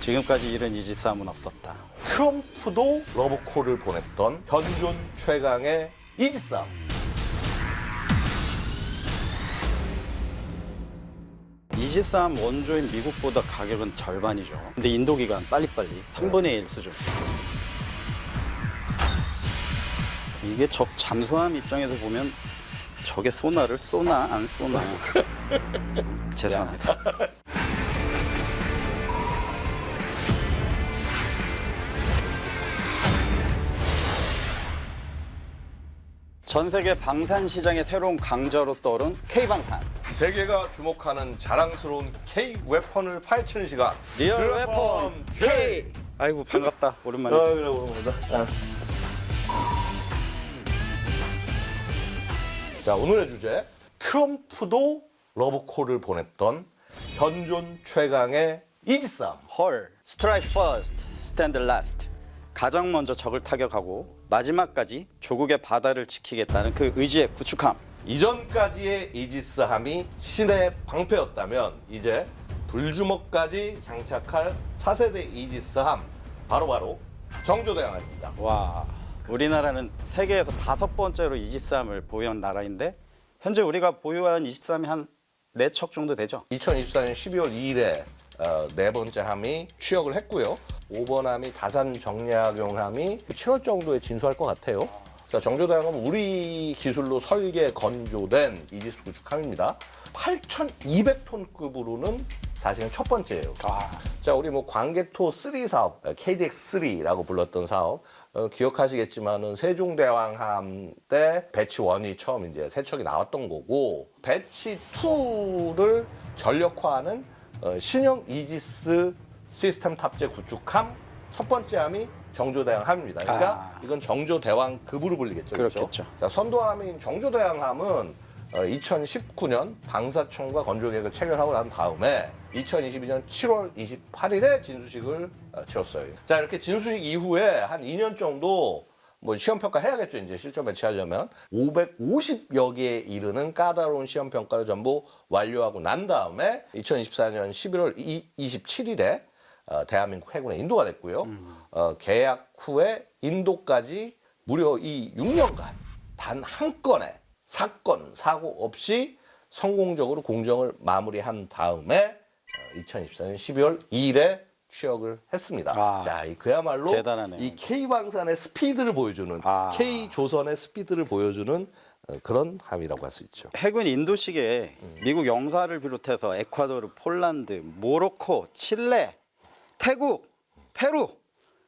지금까지 이런 이지스함은 없었다. 트럼프도 러브콜을 보냈던 현존 최강의 이지스함. 이지스함 원조인 미국보다 가격은 절반이죠. 근데 인도 기간 빨리빨리 3분의 1 수준. 이게 적 잠수함 입장에서 보면 적의 소나를 쏘나 안 쏘나. 죄송합니다. 전 세계 방산 시장의 새로운 강자로 떠오른 K방산. 세계가 주목하는 자랑스러운 K-웨펀을 파헤치는 시간. 리얼 웨폰 K. 아이고 반갑다. 오랜만에. 그래 오랜만이다. 자, 오늘의 주제. 트럼프도 러브콜을 보냈던 현존 최강의 이지스함. 헐. 스트라이크 퍼스트, 스탠드 라스트. 가장 먼저 적을 타격하고 마지막까지 조국의 바다를 지키겠다는 그 의지의 구축함. 이전까지의 이지스함이 신의 방패였다면 이제 불주먹까지 장착할 차세대 이지스함 바로 정조대왕입니다. 와, 우리나라는 세계에서 5번째로 이지스함을 보유한 나라인데 현재 우리가 보유한 이지스함이 한 4척 정도 되죠. 2024년 12월 2일에 네 번째 함이 취역을 했고요. 5번 함이 다산 정약용 함이 7월 정도에 진수할 것 같아요. 자, 정조대왕은 우리 기술로 설계 건조된 이지스 구축함입니다. 8,200톤급으로는 사실은 첫 번째예요. 자, 우리 뭐 광개토 3 사업, KDX3라고 불렀던 사업 기억하시겠지만은 세종대왕함 때 배치 1이 처음 이제 세 척이 나왔던 거고 배치 2를 전력화하는 신형 이지스 시스템 탑재 구축함 첫 번째 함이 정조대왕 함입니다. 그러니까 이건 정조대왕급으로 불리겠죠. 그렇겠죠. 자, 선도함인 정조대왕 함은 2019년 방사청과 건조계획을 체결하고 난 다음에 2022년 7월 28일에 진수식을 치렀어요. 자, 이렇게 진수식 이후에 한 2년 정도 뭐 시험평가 해야겠죠. 이제 실전 배치하려면 550여 개에 이르는 까다로운 시험평가를 전부 완료하고 난 다음에 2024년 11월 27일에 대한민국 해군에 인도가 됐고요. 계약 후에 인도까지 무려 이 6년간 단 한 건의 사건, 사고 없이 성공적으로 공정을 마무리한 다음에 2024년 12월 2일에 취역을 했습니다. 자, 그야말로 대단하네요. 이 K방산의 스피드를 보여주는 K조선의 스피드를 보여주는 그런 함이라고 할 수 있죠. 해군 인도식에 미국 영사를 비롯해서 에콰도르, 폴란드, 모로코, 칠레, 태국, 페루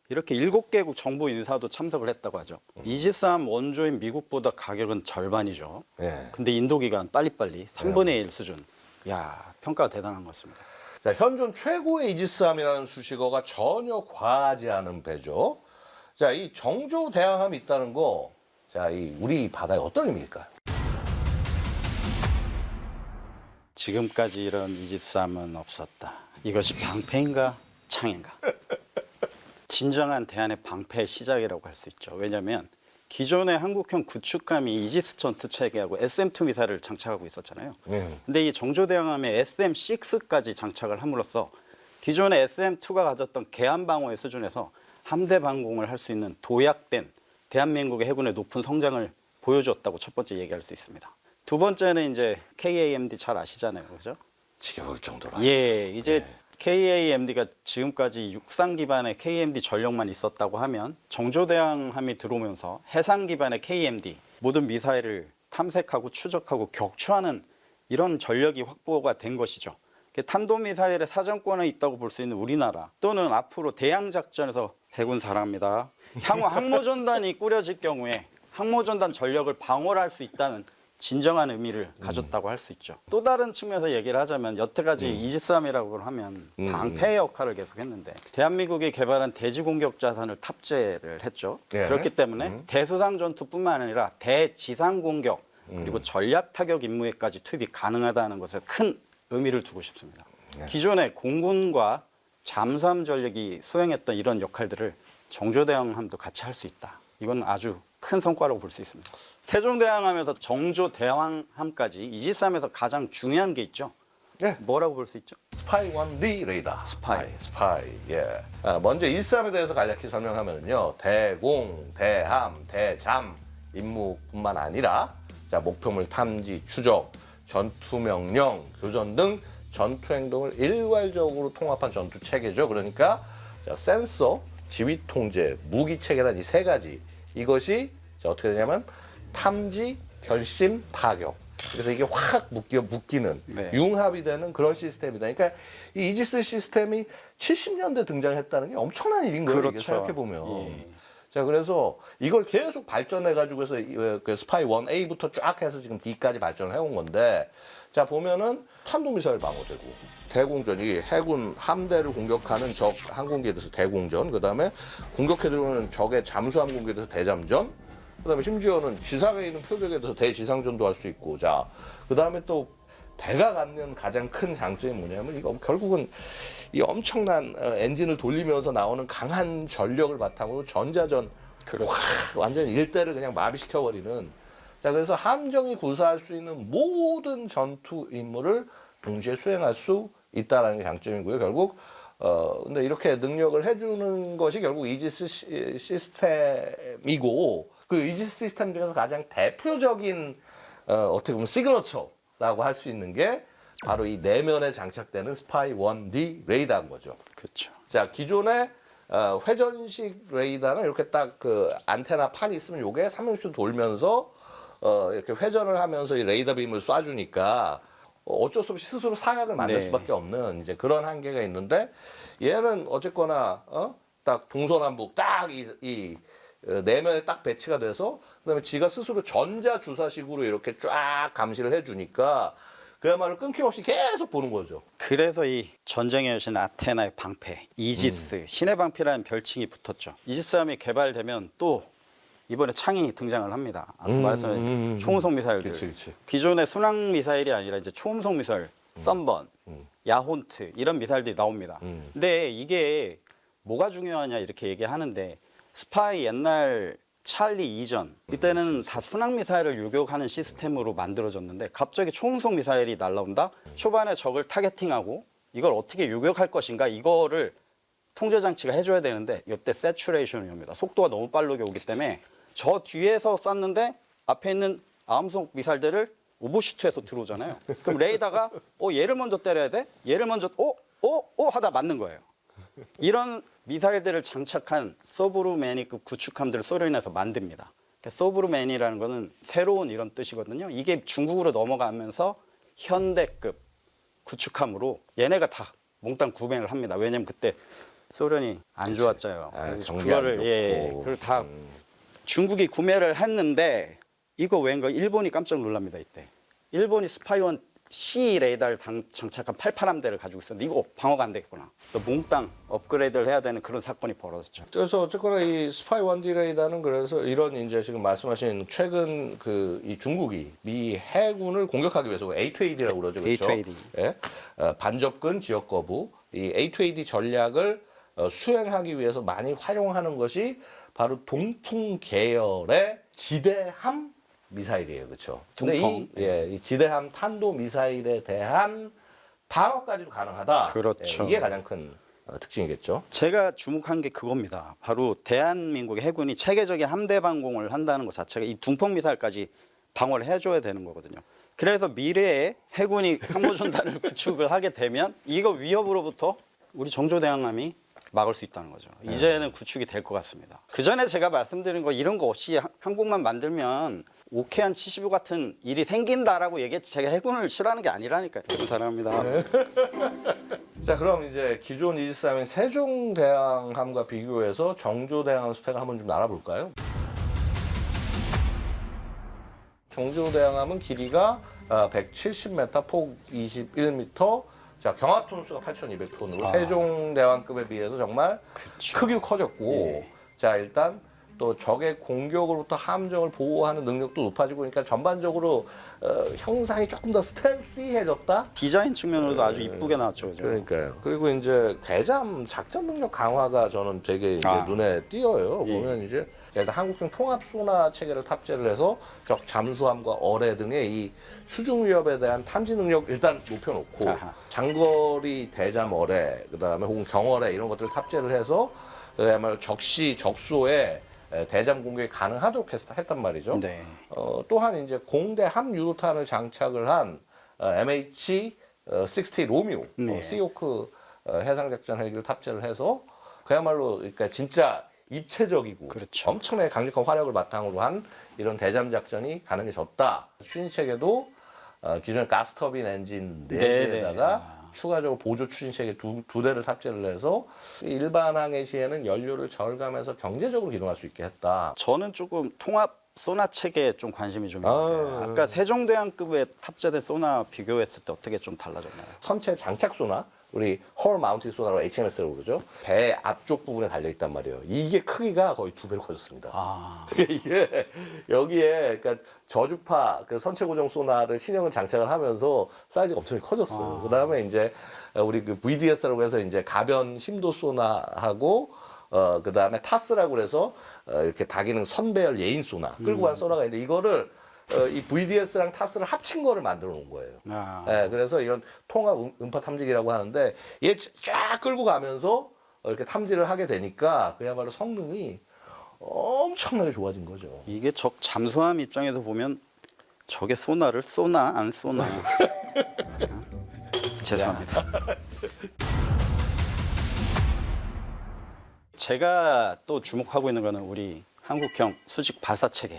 이렇게 7개국 정부 인사도 참석을 했다고 하죠. 이지스함 원조인 미국보다 가격은 절반이죠. 근데 인도 기간 빨리빨리 3분의 1 수준. 야, 평가가 대단한 것 같습니다. 자, 현존 최고의 이지스함이라는 수식어가 전혀 과하지 않은 배죠. 자, 이 정조대왕함이 있다는 거, 자, 이 우리 바다에 어떤 의미일까요? 지금까지 이런 이지스함은 없었다. 이것이 방패인가 창인가? 진정한 대한의 방패의 시작이라고 할 수 있죠. 왜냐하면 기존의 한국형 구축함이 이지스 전투체계하고 SM-2 미사일을 장착하고 있었잖아요. 근데 이 정조대왕함에 SM-6까지 장착을 함으로써 기존의 SM-2가 가졌던 개함방어의 수준에서 함대 방공을 할 수 있는 도약된 대한민국의 해군의 높은 성장을 보여줬다고 첫 번째 얘기할 수 있습니다. 두 번째는 이제 KAMD 잘 아시잖아요, 그죠? 지겨울 정도로. 예, 이제 KAMD가 지금까지 육상 기반의 KMD 전력만 있었다고 하면 정조대왕함이 들어오면서 해상 기반의 KMD 모든 미사일을 탐색하고 추적하고 격추하는 이런 전력이 확보가 된 것이죠. 탄도미사일의 사정권에 있다고 볼 수 있는 우리나라 또는 앞으로 대양작전에서 해군 사랑합니다. 향후 항모전단이 꾸려질 경우에 항모전단 전력을 방어를 할 수 있다는 진정한 의미를 가졌다고 할 수 있죠. 또 다른 측면에서 얘기를 하자면 여태까지 이지스함이라고 하면 방패 역할을 계속했는데 대한민국이 개발한 대지공격 자산을 탑재를 했죠. 그렇기 때문에 대수상 전투뿐만 아니라 대지상 공격 그리고 전략 타격 임무에까지 투입이 가능하다는 것에 큰 의미를 두고 싶습니다. 기존의 공군과 잠수함 전력이 수행했던 이런 역할들을 정조대왕함도 같이 할 수 있다. 이건 아주 큰 성과라고 볼 수 있습니다. 세종대왕함에서 정조대왕함까지 이지스함에서 가장 중요한 게 있죠. 네. 뭐라고 볼 수 있죠? 스파이 1D 레이더. 스파이. 스파이. 예. 먼저 일삼에 대해서 간략히 설명하면요. 대공, 대함, 대잠 임무뿐만 아니라 자, 목표물 탐지, 추적, 전투 명령, 교전 등 전투 행동을 일괄적으로 통합한 전투 체계죠. 그러니까 자, 센서, 지휘 통제, 무기 체계란 이 세 가지. 이것이 자, 어떻게 되냐면 탐지, 결심, 타격. 그래서 이게 확 묶이는 네. 융합이 되는 그런 시스템이다. 그러니까 이 이지스 시스템이 70년대 등장했다는 게 엄청난 일인 거예요. 이게 그렇죠. 생각해 보면. 예. 자, 그래서 이걸 계속 발전해 가지고 해서 그 스파이 1A부터 쫙 해서 지금 D까지 발전을 해온 건데, 자, 보면은 탄도미사일 방어되고 대공전이 해군 함대를 공격하는 적 항공기에 대해서 대공전, 그다음에 공격해 들어오는 적의 잠수 항공기에 대해서 대잠전, 그다음에 심지어는 지상에 있는 표적에 대해서 대지상전도 할 수 있고, 자, 그다음에 또 배가 갖는 가장 큰 장점이 뭐냐면 이거 결국은 이 엄청난 엔진을 돌리면서 나오는 강한 전력을 바탕으로 전자전 완전 일대를 그냥 마비시켜 버리는. 자, 그래서 함정이 구사할 수 있는 모든 전투 임무를 동시에 수행할 수 있다라는 게 장점이고요. 결국 근데 이렇게 능력을 해주는 것이 결국 이지스 시스템이고, 그 이지스 시스템 중에서 가장 대표적인 어떻게 보면 시그너처라고 할 수 있는 게 바로 이 내면에 장착되는 스파이 1D 레이더인 거죠. 그렇죠. 자, 기존의 회전식 레이더는 이렇게 딱 그 안테나 판이 있으면 요게 360도 돌면서 이렇게 회전을 하면서 이 레이더 빔을 쏴주니까 어쩔 수 없이 스스로 사각을 만들 네. 수밖에 없는 이제 그런 한계가 있는데, 얘는 어쨌거나 딱 동서남북 딱 이 내면에 딱 배치가 돼서 그다음에 지가 스스로 전자 주사식으로 이렇게 쫙 감시를 해주니까 그야말로 끊김없이 계속 보는 거죠. 그래서 이 전쟁의 여신 아테나의 방패, 이지스, 신의 방패라는 별칭이 붙었죠. 이지스함이 개발되면 또 이번에 창이 등장을 합니다. 아까 말씀하신 초음속 미사일들. 그치. 기존의 순항 미사일이 아니라 이제 초음속 미사일, 썬번, 야혼트 이런 미사일들이 나옵니다. 근데 이게 뭐가 중요하냐 이렇게 얘기하는데, 스파이 옛날 찰리 이전 이때는 다 순항 미사일을 요격하는 시스템으로 만들어졌는데, 갑자기 초음속 미사일이 날라온다. 초반에 적을 타겟팅하고 이걸 어떻게 요격할 것인가, 이거를 통제 장치가 해줘야 되는데 이때 세츄레이션이 옵니다. 속도가 너무 빠르게 오기 때문에 저 뒤에서 쐈는데 앞에 있는 암속 미사일들을 오버슈트해서 들어오잖아요. 그럼 레이더가 얘를 먼저 때려야 돼? 얘를 먼저 하다 맞는 거예요. 이런 미사일들을 장착한 소브루메니급 구축함들을 소련에서 만듭니다. 그러니까 소브루메니라는 거는 새로운 이런 뜻이거든요. 이게 중국으로 넘어가면서 현대급 구축함으로 얘네가 다 몽땅 구매를 합니다. 왜냐면 그때 소련이 안 좋았잖아요. 그래서 그거를 그걸 다 중국이 구매를 했는데, 이거 왠가 일본이 깜짝 놀랍니다. 이때 일본이 스파이원 C 레이더를 장착한 88함대를 가지고 있었는데 이거 방어가 안 되겠구나. 그래서 몽땅 업그레이드를 해야 되는 그런 사건이 벌어졌죠. 그래서 어쨌거나 이 스파이 1D 레이더는 그래서 이런 이제 지금 말씀하신 최근 그 이 중국이 미 해군을 공격하기 위해서 A2AD라고 그러죠. 그렇죠? A2AD. 예? 반접근 지역 거부, 이 A2AD 전략을 수행하기 위해서 많이 활용하는 것이 바로 동풍 계열의 지대함 미사일이에요, 그렇죠? 근데 이 지대함 탄도 미사일에 대한 방어까지도 가능하다. 그렇죠. 이게 가장 큰 특징이겠죠. 제가 주목한 게 그겁니다. 바로 대한민국의 해군이 체계적인 함대 방공을 한다는 것 자체가 이 둥펑 미사일까지 방어를 해줘야 되는 거거든요. 그래서 미래에 해군이 항모전단을 구축을 하게 되면 이거 위협으로부터 우리 정조대항함이 막을 수 있다는 거죠. 이제는 구축이 될 것 같습니다. 그 전에 제가 말씀드린 거 이런 거 없이 항공만 만들면 오케안 75 같은 일이 생긴다라고 얘기했지, 제가 해군을 싫어하는 게 아니라니까요. 감사합니다. 자, 그럼 이제 기존 이지스함인 세종대왕함과 비교해서 정조대왕함 스펙을 한번 좀 알아볼까요? 정조대왕함은 길이가 170m, 폭 21m, 자, 경합톤 수가 8,200톤으로 세종대왕급에 비해서 정말 크기도 커졌고, 자, 일단 또 적의 공격으로부터 함정을 보호하는 능력도 높아지고 그러니까 전반적으로 형상이 조금 더 스텔시해졌다. 디자인 측면으로도 아주 이쁘게 나왔죠. 그죠? 그러니까요. 그리고 이제 대잠 작전 능력 강화가 저는 되게 이제 눈에 띄어요. 예. 보면 이제 일단 한국형 통합 소나 체계를 탑재를 해서 적 잠수함과 어뢰 등의 이 수중 위협에 대한 탐지 능력 일단 높여놓고 아하. 장거리 대잠 어뢰 그다음에 혹은 경어뢰 이런 것들을 탑재를 해서 그야말로 적시 적소에 대잠 공격이 가능하도록 했단 말이죠. 네. 또한 이제 공대 함유도탄을 장착을 한 MH-60 로미오, 네. 시오크 해상작전 헬기를 탑재를 해서 그야말로 그러니까 진짜 입체적이고 그렇죠. 엄청나게 강력한 화력을 바탕으로 한 이런 대잠 작전이 가능해졌다. 추진체계도 기존의 가스터빈 엔진 네네. 4대에다가 추가적으로 보조 추진체계 두 대를 탑재를 해서 일반 항해 시에는 연료를 절감해서 경제적으로 기동할 수 있게 했다. 저는 조금 통합 소나 체계에 좀 관심이 좀 있는데 아까 세종대왕급에 탑재된 소나 비교했을 때 어떻게 좀 달라졌나요? 선체 장착 소나, 우리 홀 마운티드 소나로 HMS라고 그러죠. 배 앞쪽 부분에 달려 있단 말이에요. 이게 크기가 거의 2배로 커졌습니다. 이게 여기에 그러니까 저주파 그 선체 고정 소나를 신형을 장착을 하면서 사이즈가 엄청 커졌어요. 그다음에 이제 우리 그 VDS라고 해서 이제 가변 심도 소나하고 그다음에 타스라고 그래서 이렇게 다기능 선배열 예인 소나 끌고 가는 소나가 있는데 이거를 이 VDS랑 타스를 합친 거를 만들어 놓은 거예요. 네, 그래서 이런 통합 음파 탐지기라고 하는데 얘 쫙 끌고 가면서 이렇게 탐지를 하게 되니까 그야말로 성능이 엄청나게 좋아진 거죠. 이게 적 잠수함 입장에서 보면 적의 소나를 쏘나 안 쏘나 죄송합니다. 제가 또 주목하고 있는 거는 우리 한국형 수직 발사 체계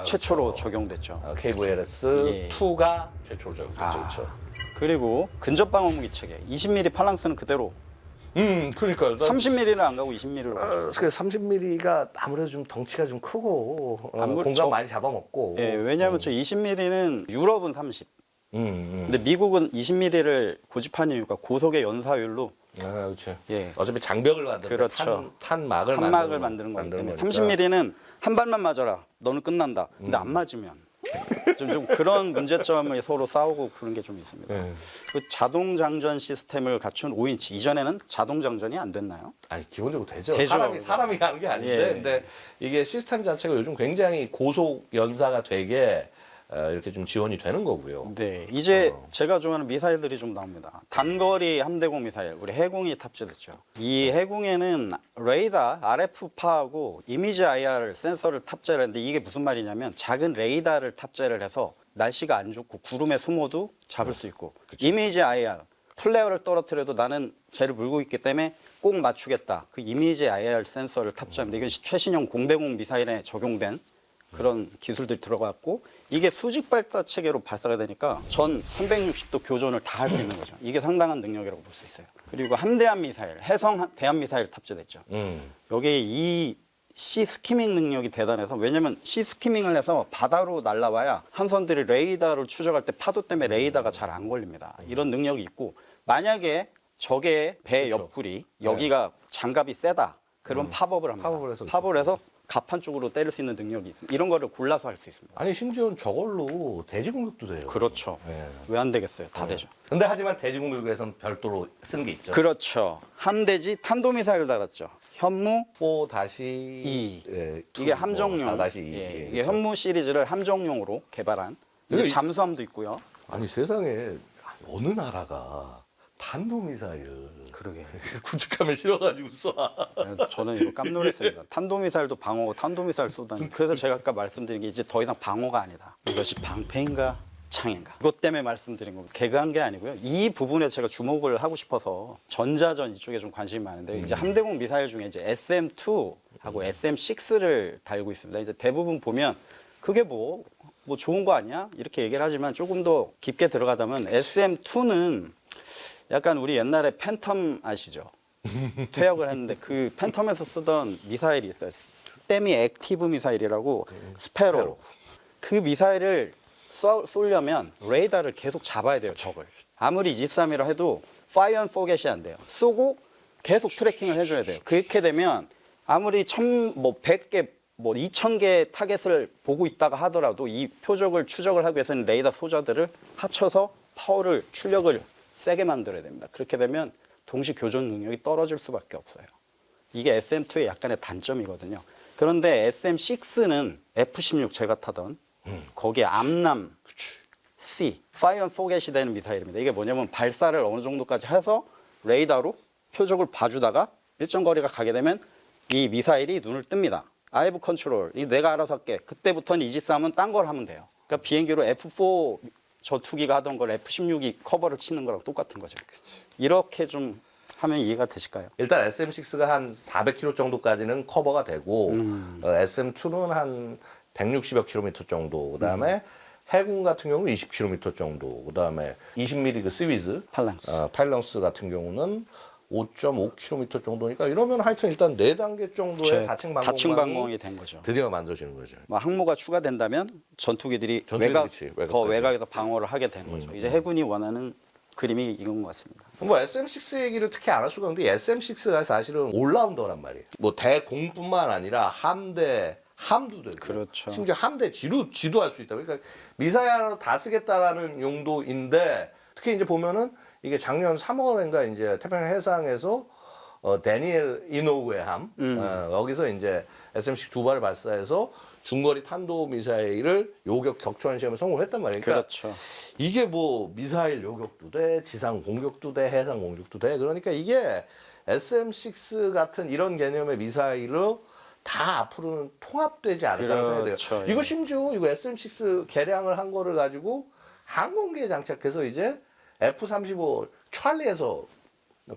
최초로 적용됐죠. KVLS-2가 최초로 적용됐죠. 그렇죠. 그리고 근접 방어 무기 체계 20mm 팔랑스는 그대로 그러니까요. 30mm는 안 가고 20mm로 가죠. 그래서 30mm가 아무래도 좀 덩치가 좀 크고 아무래도 공간 많이 잡아먹고. 예, 왜냐하면 저 20mm는 유럽은 30. 근데 미국은 20mm를 고집한 이유가 고속의 연사율로 그렇죠. 예. 어차피 장벽을 만드는 그렇죠. 탄막을 만드는 거기 때문에 30mm는 한 발만 맞아라. 너는 끝난다. 근데 안 맞으면 좀 그런 문제점을 서로 싸우고 그런 게 좀 있습니다. 그 자동 장전 시스템을 갖춘 5인치 이전에는 자동 장전이 안 됐나요? 아니 기본적으로 되죠. 되죠. 사람이 하는 게 아닌데, 예. 근데 이게 시스템 자체가 요즘 굉장히 고속 연사가 되게 이렇게 좀 지원이 되는 거고요. 네, 이제 제가 좋아하는 미사일들이 좀 나옵니다. 단거리 함대공 미사일, 우리 해공이 탑재됐죠. 이 해공에는 레이더, RF파하고 이미지 IR 센서를 탑재를 했는데 이게 무슨 말이냐면 작은 레이더를 탑재를 해서 날씨가 안 좋고 구름에 숨어도 잡을 수 있고 이미지 IR, 플레어를 떨어뜨려도 나는 쟤를 물고 있기 때문에 꼭 맞추겠다. 그 이미지 IR 센서를 탑재합니다. 이건 최신형 공대공 미사일에 적용된 그런 기술들이 들어갔고 이게 수직 발사 체계로 발사가 되니까 전 360도 교전을 다 할 수 있는 거죠. 이게 상당한 능력이라고 볼 수 있어요. 그리고 함대함 미사일, 해성 대함 미사일 탑재됐죠. 여기 이 시 스키밍 능력이 대단해서 왜냐면 시 스키밍을 해서 바다로 날라와야 함선들이 레이더를 추적할 때 파도 때문에 레이더가 잘 안 걸립니다. 이런 능력이 있고 만약에 적의 배 그렇죠. 옆구리 여기가 장갑이 세다. 그러면 팝업을 합니다. 팝업을 해서 갑판 쪽으로 때릴 수 있는 능력이 있습니다. 이런 거를 골라서 할 수 있습니다. 아니 심지어는 저걸로 대지 공격도 돼요. 그렇죠. 네. 왜 안 되겠어요? 다 되죠. 근데 하지만 대지 공격을 위해서는 별도로 쓰는 게 있죠. 그렇죠. 함대지 탄도미사일 달았죠. 현무 4-2 이게 함정용. 4-2 예, 이게 현무 시리즈를 함정용으로 개발한 이제 이거 잠수함도 있고요. 아니 세상에 어느 나라가 탄도미사일을 그러게. 구축함에 실어가지고 쏴. 저는 이거 깜놀했습니다. 탄도미사일도 방어고 탄도미사일 쏘다니. 그래서 제가 아까 말씀드린 게 이제 더 이상 방어가 아니다. 이것이 방패인가 창인가. 이것 때문에 말씀드린 겁니다. 개그한 게 아니고요. 이 부분에 제가 주목을 하고 싶어서 전자전 이쪽에 좀 관심이 많은데 이제 함대공 미사일 중에 이제 SM2하고 SM6를 달고 있습니다. 이제 대부분 보면 그게 뭐 좋은 거 아니야? 이렇게 얘기를 하지만 조금 더 깊게 들어가다면 SM2는 약간 우리 옛날에 팬텀 아시죠? 퇴역을 했는데 그 팬텀에서 쓰던 미사일이 있어요. 세미 액티브 미사일이라고 스페로. 그 미사일을 쏘려면 레이더를 계속 잡아야 돼요, 적을. 아무리 23이라 해도 파이어 앤 포겟이 안 돼요. 쏘고 계속 트래킹을 해줘야 돼요. 그렇게 되면 아무리 100개 뭐 2,000개 타겟을 보고 있다가 하더라도 이 표적을 추적을 하기 위해서는 레이더 소자들을 합쳐서 파워를 출력을 세게 만들어야 됩니다. 그렇게 되면 동시 교전 능력이 떨어질 수밖에 없어요. 이게 SM2의 약간의 단점이거든요. 그런데 SM6는 F-16 제가 타던 거기에 암남 C, Fire and Forget이 되는 미사일입니다. 이게 뭐냐면 발사를 어느 정도까지 해서 레이더로 표적을 봐주다가 일정 거리가 가게 되면 이 미사일이 눈을 뜹니다. I have control. 이 내가 알아서 할게. 그때부터는 이지스함은 딴 걸 하면 돼요. 그러니까 비행기로 F4 전투기가 하던 걸 F-16이 커버를 치는 거랑 똑같은 거죠. 이렇게 좀 하면 이해가 되실까요? 일단 SM6가 한 400km 정도까지는 커버가 되고 SM2는 한 160여 킬로미터 정도. 그다음에 해군 같은 경우는 20km 정도. 그다음에 20mm 그 스위즈 팔랑스 같은 경우는 5.5km 정도니까 이러면 하여튼 일단 4단계 정도의 다층 방공이 된 거죠. 드디어 만들어지는 거죠. 뭐 항모가 추가된다면 전투기들이 더 외곽에서 방어를 하게 되는 거죠. 이제 해군이 원하는 그림이 이건 것 같습니다. 뭐 SM6 얘기를 특히 안 할 수가 없는데 SM6가 사실은 올라운더란 말이에요. 뭐 대공뿐만 아니라 함도 되고 그렇죠. 심지어 함대 지도할 수 있다. 그러니까 미사일 하나 다 쓰겠다라는 용도인데 특히 이제 보면은 이게 작년 3월인가 이제 태평양 해상에서 데니엘 이노우의 함 여기서 이제 SM6 두 발을 발사해서 중거리 탄도 미사일을 요격 격추하는 시험에 성공했단 말이에요. 그러니까 그렇죠. 이게 뭐 미사일 요격도 돼, 지상 공격도 돼, 해상 공격도 돼. 그러니까 이게 SM6 같은 이런 개념의 미사일로 다 앞으로는 통합되지 않을까 생각돼요. 그렇죠. 이거 심지어 이거 SM6 개량을 한 거를 가지고 항공기에 장착해서 이제 F-35 찰리에서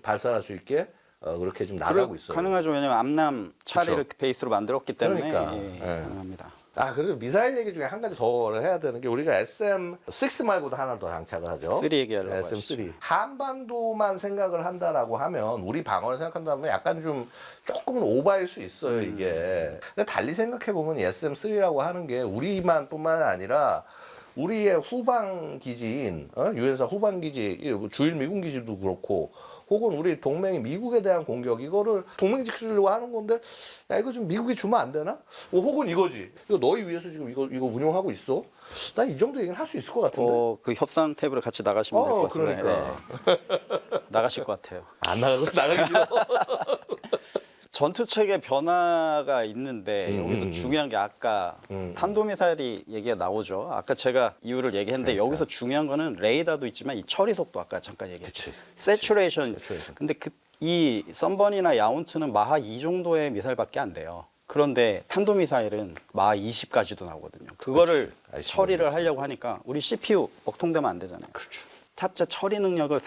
발사할 수 있게 그렇게 좀 나가고 있어요. 가능하죠. 왜냐하면 암남 차리를 베이스로 만들었기 때문에 그러니까. 가능합니다. 그래서 미사일 얘기 중에 한 가지 더 해야 되는 게 우리가 SM6 말고도 하나 더 장착을 하죠. 3 얘기하려고 SM3. 하시죠. 한반도만 생각을 한다라고 하면 우리 방어를 생각한다면 약간 좀 조금은 오바일 수 있어요, 이게. 근데 달리 생각해 보면 이 SM3라고 하는 게 우리만뿐만 아니라 우리의 후방 기지인 유엔사 후방 기지, 주일 미군 기지도 그렇고 혹은 우리 동맹이 미국에 대한 공격 이거를 동맹 지키려고 하는 건데 야 이거 좀 미국이 주면 안 되나? 혹은 이거지. 이거 너희 위해서 지금 이거 운용하고 있어. 나 이 정도 얘기는 할 수 있을 것 같은데. 그 협상 탭으로 같이 나가시면 될 것 같습니다. 그러니까. 네. 나가실 것 같아요. 안 나가기 싫어. 전투 체계 변화가 있는데 여기서 중요한 게 아까 탄도미사일이 얘기가 나오죠. 아까 제가 이유를 얘기했는데 여기서 중요한 거는 레이더도 있지만 이 처리 속도 아까 잠깐 얘기했죠. 세츄레이션. 근데 이 썬번이나 야운트는 마하 2 정도의 미사일밖에 안 돼요. 그런데 탄도미사일은 마하 20까지도 나오거든요. 그거를 처리를 하려고 하니까 우리 CPU 먹통되면 안 되잖아요. 그렇죠. 탑재 처리 능력을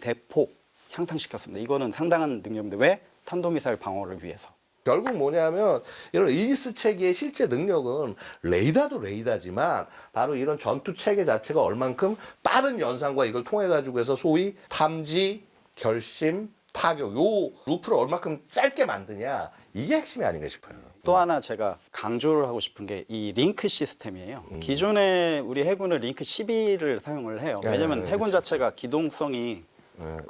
대폭 향상시켰습니다. 이거는 상당한 능력인데 왜? 탄도미사일 방어를 위해서. 결국 뭐냐면 이런 이지스 체계의 실제 능력은 레이더도 레이더지만 바로 이런 전투 체계 자체가 얼만큼 빠른 연상과 이걸 통해 가지고 해서 소위 탐지, 결심, 타격 요 루프를 얼만큼 짧게 만드냐 이게 핵심이 아닌가 싶어요. 또 하나 제가 강조를 하고 싶은 게 이 링크 시스템이에요. 기존에 우리 해군은 링크 12를 사용을 해요. 왜냐하면 해군 자체가 기동성이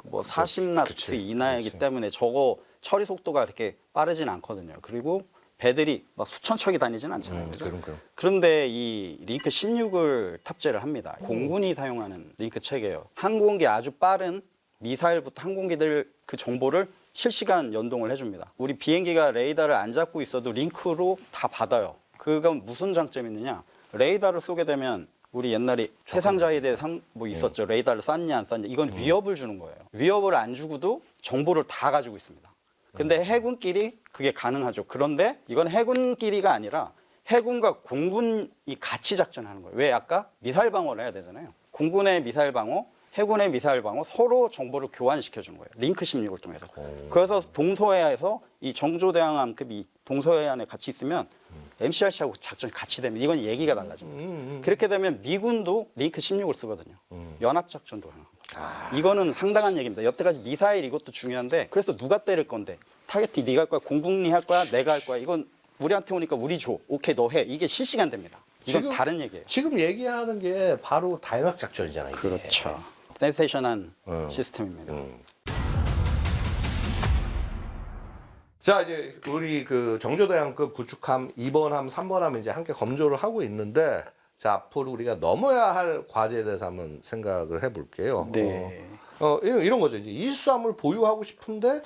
뭐 40나트 이하이기 때문에 저거 처리 속도가 그렇게 빠르진 않거든요. 그리고 배들이 막 수천 척이 다니진 않잖아요. 그죠? 그런데 이 링크 16을 탑재를 합니다. 공군이 사용하는 링크 체계예요. 항공기 아주 빠른 미사일부터 항공기들 그 정보를 실시간 연동을 해줍니다. 우리 비행기가 레이더를 안 잡고 있어도 링크로 다 받아요. 그건 무슨 장점이 있느냐? 레이더를 쏘게 되면 우리 옛날에 해상자위대 뭐 있었죠. 레이더를 쐈냐 안 쐈냐. 이건 위협을 주는 거예요. 위협을 안 주고도 정보를 다 가지고 있습니다. 근데 해군끼리 그게 가능하죠. 그런데 이건 해군끼리가 아니라 해군과 공군이 같이 작전하는 거예요. 왜? 아까 미사일 방어를 해야 되잖아요. 공군의 미사일 방어, 해군의 미사일 방어 서로 정보를 교환시켜 주는 거예요. 링크 16을 통해서. 그래서 동서해안에서 이 정조대항함급이 동서해안에 같이 있으면 MCRC하고 작전이 같이 되면 이건 얘기가 달라집니다. 그렇게 되면 미군도 링크 16을 쓰거든요. 연합작전도 가능합니다. 이거는 상당한 얘기입니다. 여태까지 미사일 이것도 중요한데 그래서 누가 때릴 건데 타겟이 네가 할 거야, 공군이 할 거야, 내가 할 거야. 이건 우리한테 오니까 우리 줘. 오케이 너 해. 이게 실시간 됩니다. 이건 지금, 다른 얘기예요. 지금 얘기하는 게 바로 다연합작전이잖아요. 이게. 그렇죠. 센세이션한 시스템입니다. 자, 이제 우리 그 정조대왕급 구축함 2번함, 3번함 이제 함께 검조를 하고 있는데 자, 앞으로 우리가 넘어야 할 과제에 대해서 한번 생각을 해볼게요. 네. 이런 거죠. 이제 이수함을 보유하고 싶은데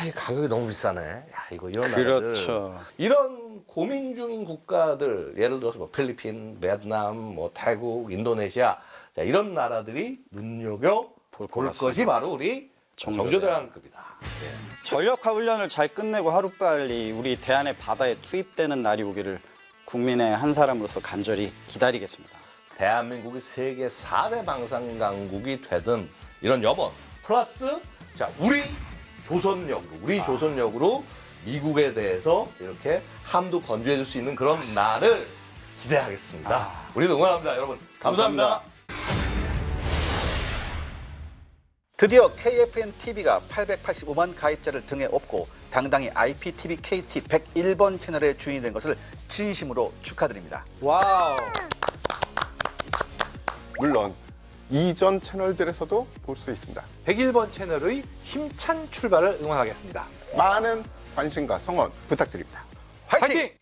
이 가격이 너무 비싸네. 야, 이거 이런 그렇죠. 나라들 이런 고민 중인 국가들 예를 들어서 뭐 필리핀, 베트남, 뭐 태국, 인도네시아 자, 이런 나라들이 눈여겨 볼 같습니다. 것이 바로 우리 정조대왕급이다. 예. 전력화 훈련을 잘 끝내고 하루빨리 우리 대한의 바다에 투입되는 날이 오기를 국민의 한 사람으로서 간절히 기다리겠습니다. 대한민국이 세계 4대 방산 강국이 되든 이런 염원 플러스 자 우리 조선력으로 미국에 대해서 이렇게 함도 건조해 줄 수 있는 그런 날을 기대하겠습니다. 우리도 응원합니다. 여러분 감사합니다. 드디어 KFN TV가 885만 가입자를 등에 업고 당당히 IPTV KT 101번 채널의 주인이 된 것을 진심으로 축하드립니다. 와우. 물론 이전 채널들에서도 볼 수 있습니다. 101번 채널의 힘찬 출발을 응원하겠습니다. 많은 관심과 성원 부탁드립니다. 화이팅! 화이팅!